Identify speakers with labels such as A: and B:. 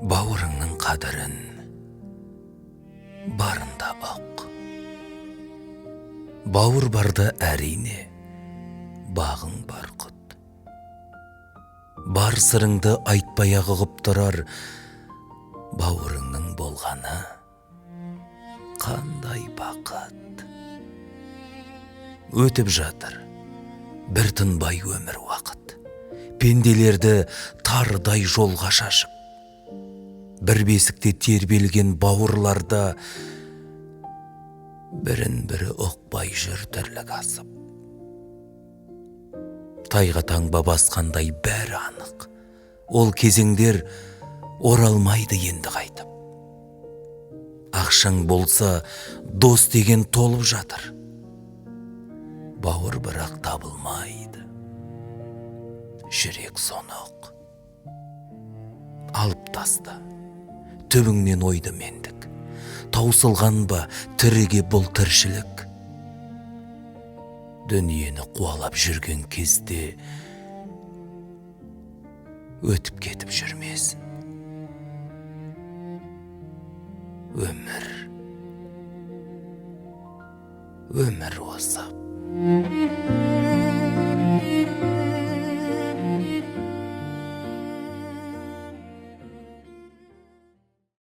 A: Бауырыңның қадірін барында ұқ. Бауыр барда әрине, бағың бар құт. Бар сырыңды айтпай-ақ ұғып тұрар, бауырыңның болғаны қандай бақыт. Өтіп жатыр бір тынбай өмір уақыт, пенделерді тардай жолға шашып. Бір бесікте тербелген бауырларда бірін-бірі ұқпай жүр тірлік асып. Тайға таңба басқандай бәрі анық, ол кезеңдер оралмайды енді қайтып. Ақшаң болса дос деген толып жатыр, бауыр бірақ табылмайды, жүрек соноқ. Алып таста түбіңнен ойды мендік, таусылған ба тіріге бұл тіршілік. Дүниені қуалап жүрген кезде өтіп кетіп жүрмесін. Өмір осы.